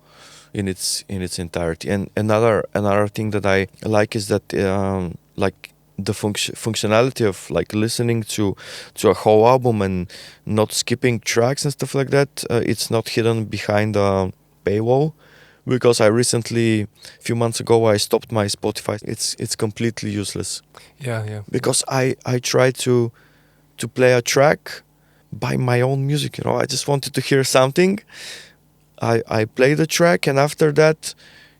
in its entirety. And another thing that I like is that like the functionality of like listening to a whole album and not skipping tracks and stuff like that. It's not hidden behind a paywall, because I recently, a few months ago, I stopped my Spotify. It's completely useless, Yeah, yeah. because I try to play a track by my own music. I just wanted to hear something. I play the track, and after that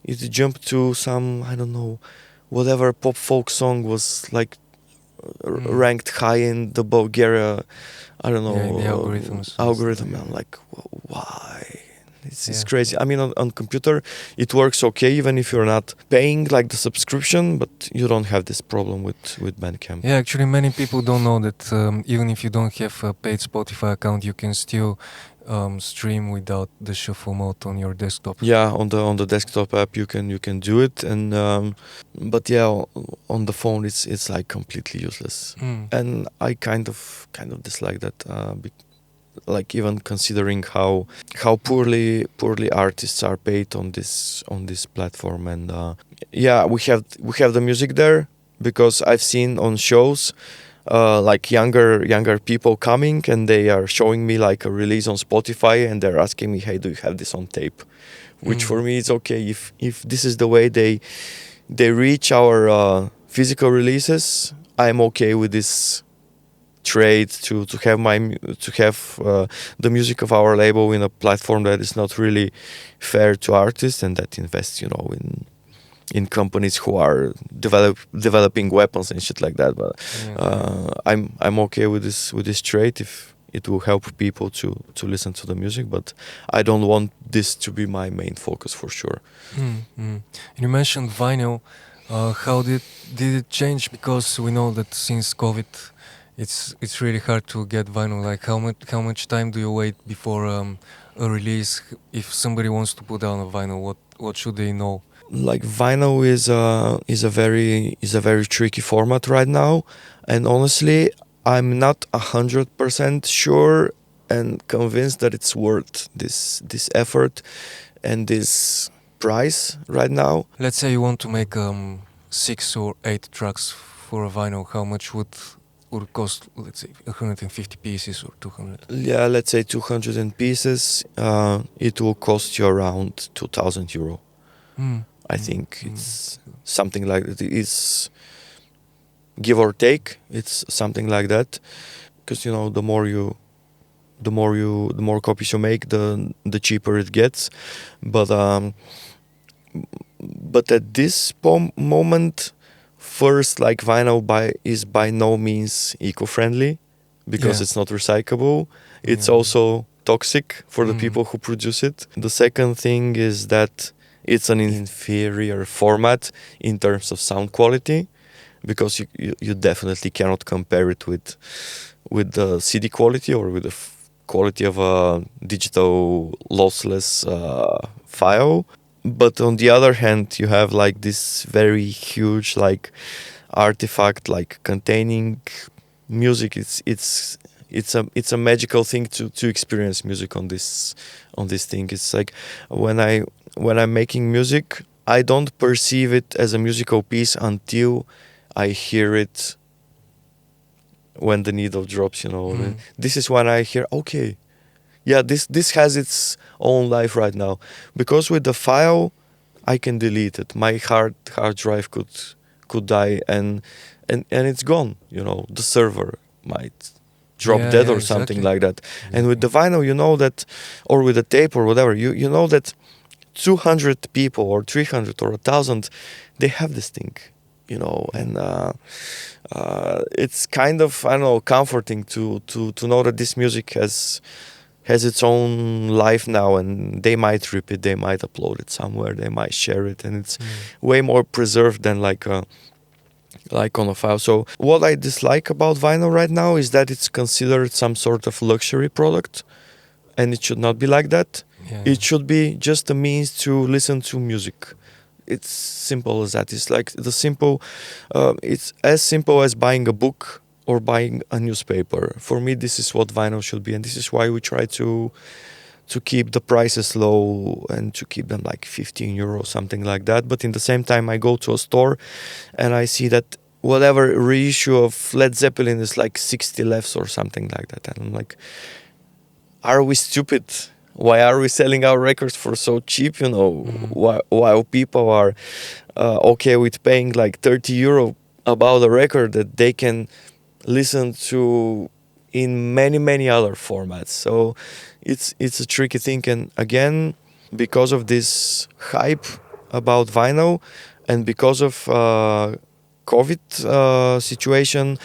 it jumped to some, I don't know, whatever pop folk song was like ranked high in the Bulgaria, I don't know, Yeah, the algorithms. algorithm. I'm like, why? It's Yeah. crazy. I mean, on computer it works okay, even if you're not paying like the subscription, but you don't have this problem with Bandcamp. Yeah, actually, many people don't know that even if you don't have a paid Spotify account, you can still stream without the shuffle mode on your desktop. Yeah, on the desktop app you can do it, and but yeah, on the phone it's like completely useless. And I kind of dislike that, like even considering how poorly artists are paid on this platform. And yeah, we have the music there, because I've seen on shows like younger people coming, and they are showing me like a release on Spotify, and they're asking me, hey, do you have this on tape? Which for me is okay. If this is the way they reach our physical releases, I'm okay with this trade to have the music of our label in a platform that is not really fair to artists, and that invests in companies who are developing weapons and shit like that. But I'm okay with this trade if it will help people to listen to the music, but I don't want this to be my main focus for sure. You mentioned vinyl. How did it change? Because we know that since COVID, it's really hard to get vinyl. Like how much time do you wait before a release? If somebody wants to put down a vinyl, what should they know? Like vinyl is a very tricky format right now, and honestly, I'm not 100% sure and convinced that it's worth this effort and this price right now. Let's say you want to make 6 or 8 tracks for a vinyl. How much would cost? Let's say 150 pieces or 200. Yeah, let's say 200 pieces. It will cost you around €2,000. I think it's something like that. It's give or take. It's something like that, because the more copies you make, the cheaper it gets. But at this moment, first, like vinyl is by no means eco-friendly, because it's not recyclable. It's also toxic for the people who produce it. The second thing is that it's an inferior format in terms of sound quality, because you definitely cannot compare it with the CD quality or with the quality of a digital lossless file. But on the other hand, you have like this very huge like artifact like containing music. It's a magical thing to experience music on this thing. It's like when I'm making music, I don't perceive it as a musical piece until I hear it when the needle drops. This is when I hear, okay, yeah, this has its own life right now. Because with the file, I can delete it. My hard drive could die, and it's gone. The server might drop dead or something like that. And with the vinyl, that, or with the tape or whatever, you know that 200 people or 300 or 1,000, they have this thing, and it's kind of, I don't know, comforting to know that this music has its own life now, and they might rip it, they might upload it somewhere, they might share it, and it's way more preserved than like on a file. So what I dislike about vinyl right now is that it's considered some sort of luxury product, and it should not be like that. It should be just a means to listen to music. It's simple as that. It's like it's as simple as buying a book or buying a newspaper. For me, this is what vinyl should be, and this is why we try to keep the prices low and to keep them like 15 euros, something like that. But in the same time, I go to a store and I see that whatever reissue of Led Zeppelin is like 60 lefts or something like that. And I'm like, are we stupid? Why are we selling our records for so cheap? While people are okay with paying like 30 euro about a record that they can listen to in many other formats. So it's a tricky thing, and again, because of this hype about vinyl and because of COVID situation,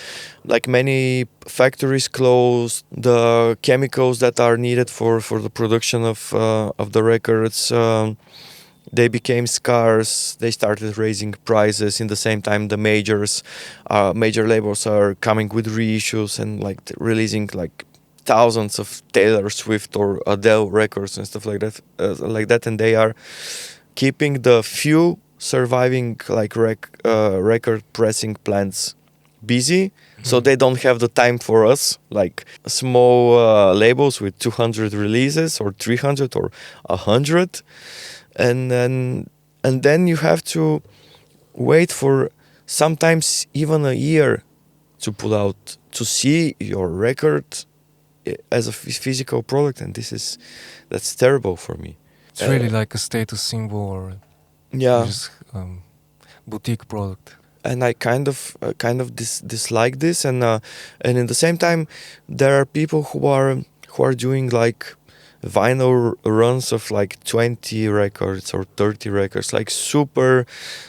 like many factories closed, the chemicals that are needed for the production of the records, they became scarce. They started raising prices. In the same time, the major labels are coming with reissues and like releasing like thousands of Taylor Swift or Adele records and stuff like that, and they are keeping the few surviving like record pressing plants busy, so they don't have the time for us, like small labels with 200 releases or 300 or 100, and then you have to wait for sometimes even a year to pull out to see your record as a physical product, and that's terrible for me. It's really like a status symbol or just boutique product. And I kind of dislike this, and in the same time, there are people who are doing like vinyl runs of like 20 records or 30 records, like super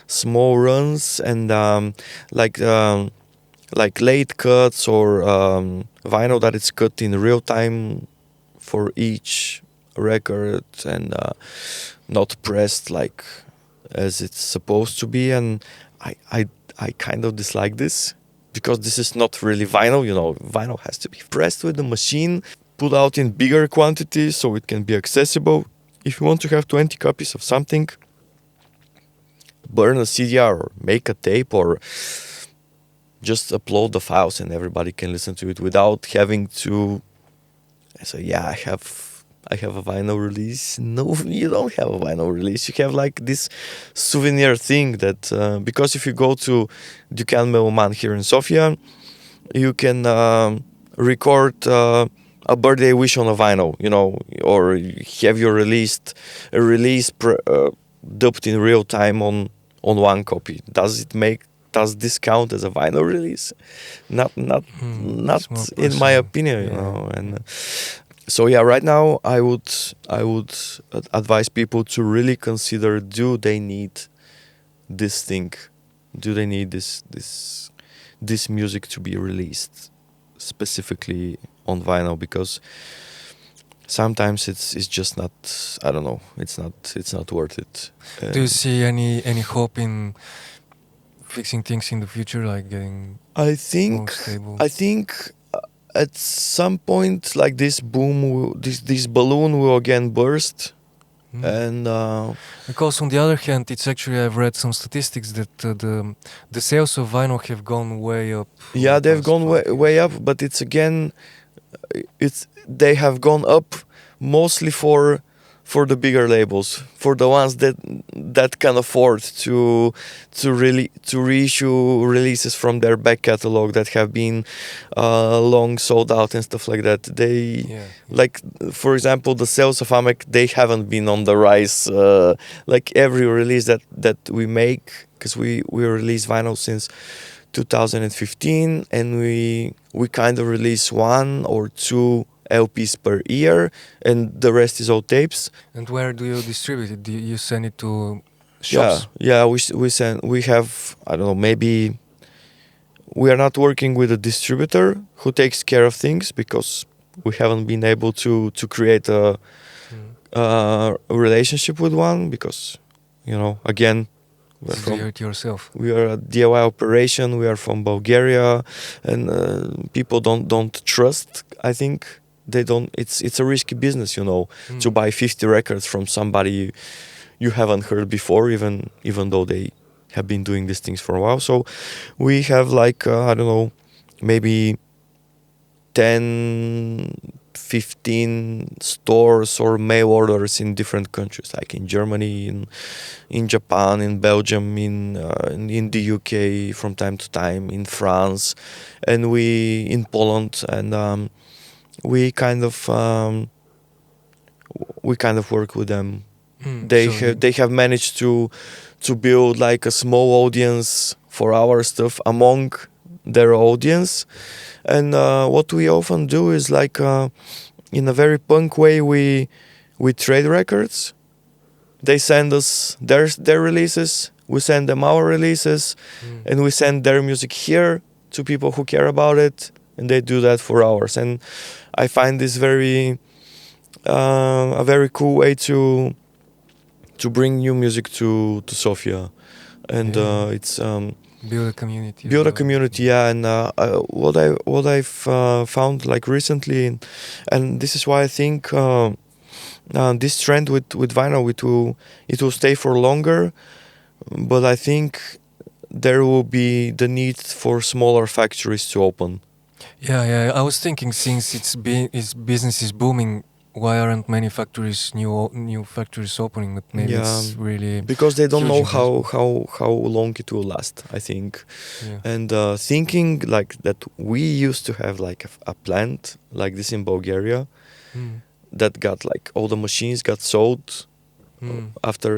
small runs, and like late cuts or vinyl that is cut in real time for each record and not pressed like as it's supposed to be. And I kind of dislike this, because this is not really vinyl. Vinyl has to be pressed with the machine, put out in bigger quantities so it can be accessible. If you want to have 20 copies of something, burn a CDR or make a tape or just upload the files and everybody can listen to it without having to say, yeah, I have a vinyl release. No, you don't have a vinyl release. You have like this souvenir thing that, because if you go to Ducan Meloman here in Sofia, you can record a birthday wish on a vinyl, or have your release dubbed in real time on one copy. Does this count as a vinyl release? Not in my opinion, and. So yeah, right now I would advise people to really consider: do they need this thing? Do they need this music to be released specifically on vinyl? Because sometimes it's just not. I don't know. It's not worth it. Do you see any hope in fixing things in the future, like getting more stable? I think. At some point, like this boom, this balloon will again burst, and because on the other hand, it's actually, I've read some statistics that the sales of vinyl have gone way up. Yeah, they've gone way up, but they have gone up mostly for the bigger labels, for the ones that can afford to reissue releases from their back catalog that have been long sold out and stuff like that. Like, for example, the sales of Amek, they haven't been on the rise. Like every release that we make, because we release vinyl since 2015, and we kind of release 1 or 2 LPs per year, and the rest is all tapes. And where do you distribute it? Do you send it to shops? Yeah, we have, I don't know, maybe we are not working with a distributor who takes care of things, because we haven't been able to create a relationship with one, because again, we are a DIY operation. We are from Bulgaria, and people don't trust, I think, they don't. It's a risky business, you know, to Mm. buy 50 records from somebody you haven't heard before, even though they have been doing these things for a while. So we have like I don't know, maybe 10, 15 stores or mail orders in different countries, like in Germany, in Japan, in Belgium, in the UK from time to time, in France, and we in Poland, and we kind of work with them. Mm. So you, They have managed to build like a small audience for our stuff among their audience. And what we often do is like in a very punk way, we trade records. They send us their releases, we send them our releases, mm. and we send their music here to people who care about it, and they do that for ours. And I find this a very cool way to bring new music to Sofia, and Yeah. it's Build a community as build a well. community. Yeah, and what I've found like recently, and this is why I think this trend with vinyl, it will stay for longer, but I think there will be the need for smaller factories to open. Yeah, yeah. I was thinking, since its business is booming, why aren't many factories, new factories opening? But maybe Yeah, it's really because they don't huge know investment. how long it will last, I think. Yeah. And thinking like that, we used to have like a plant like this in Bulgaria Mm. that got like all the machines got sold Mm. after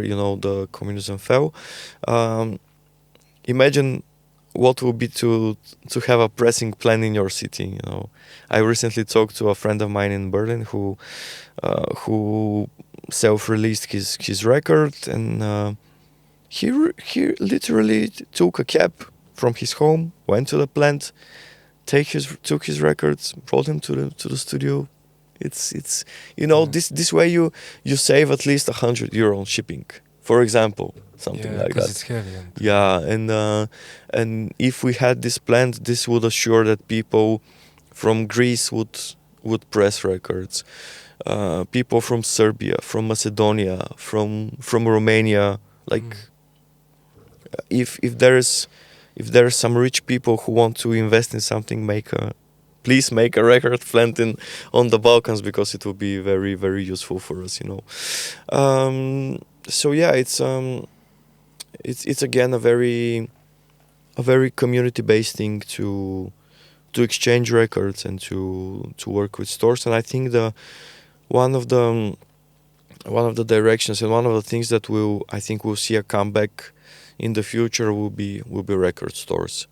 the communism fell. Um, Imagine what would be to have a pressing plant in your city. I recently talked to a friend of mine in Berlin who self-released his record, and he literally took a cab from his home, went to the plant, took his records, brought him to the studio. It's Yeah. this way you save at least €100 on shipping, for example, something Yeah, like because that. it's heavy and Yeah, and if we had this plant, this would assure that people from Greece would press records. People from Serbia, from Macedonia, from Romania. Like Mm. if there is some rich people who want to invest in something, please make a record plant on the Balkans, because it will be very very useful for us. So yeah, it's again a very community based thing to exchange records and to work with stores. And I think one of the one of the directions and one of the things that we'll see a comeback in the future will be record stores.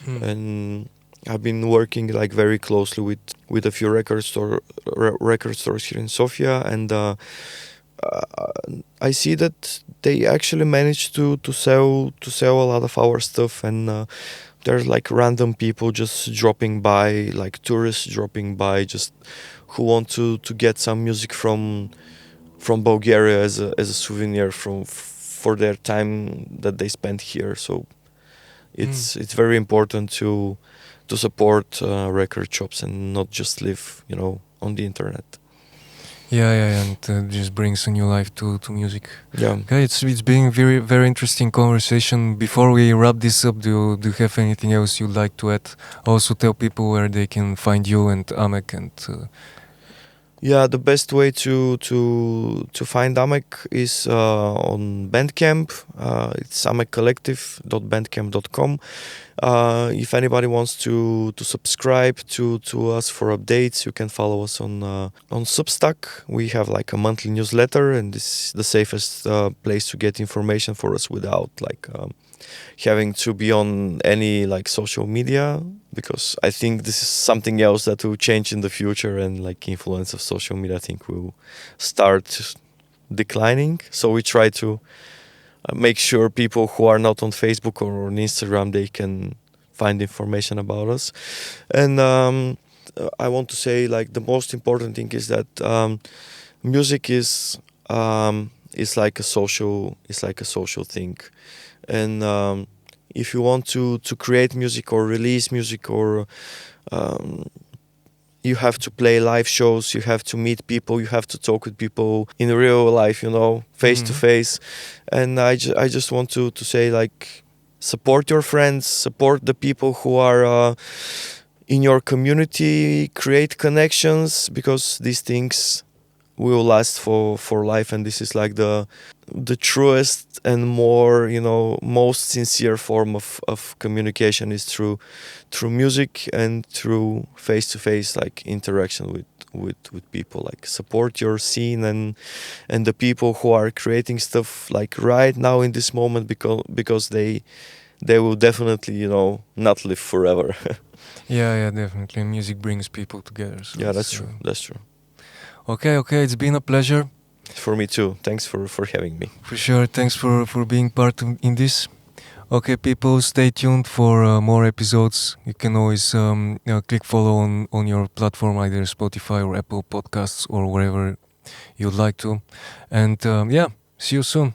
Mm. And I've been working like very closely with a few record stores here in Sofia, and I see that they actually managed to sell a lot of our stuff. And there's like random people just dropping by, like tourists dropping by, just who want to get some music from Bulgaria as a souvenir for their time that they spent here. So Mm. it's very important to support record shops and not just live on the internet. Yeah, yeah, and just brings a new life to music. Yeah. Okay, it's been very very interesting conversation. Before we wrap this up, do you have anything else you'd like to add? Also, tell people where they can find you and Amek and. Yeah, the best way to find Amek is on Bandcamp. It's amekcollective.bandcamp.com. If anybody wants to subscribe to us for updates, you can follow us on Substack. We have like a monthly newsletter, and this is the safest place to get information for us without like having to be on any like social media, because I think this is something else that will change in the future, and like influence of social media I think will start declining. So we try to make sure people who are not on Facebook or on Instagram, they can find information about us. And I want to say like the most important thing is that music is like a social thing. And if you want to create music or release music or um, you have to play live shows, you have to meet people, you have to talk with people in real life, you know, face to face. And I just want to say, like, support your friends, support the people who are in your community, create connections, because these things will last for life. And this is like the truest and more, you know, most sincere form of communication is through music and through face-to-face, like, interaction with people. Like, support your scene and the people who are creating stuff, like, right now in this moment, because they will definitely, you know, not live forever. Yeah, definitely. Music brings people together. So Yeah, that's true. That's true. Okay, it's been a pleasure. For me too. Thanks for having me. For sure. Thanks for being part in this. Okay, people, stay tuned for more episodes. You can always click follow on your platform, either Spotify or Apple Podcasts or wherever you'd like to. And see you soon.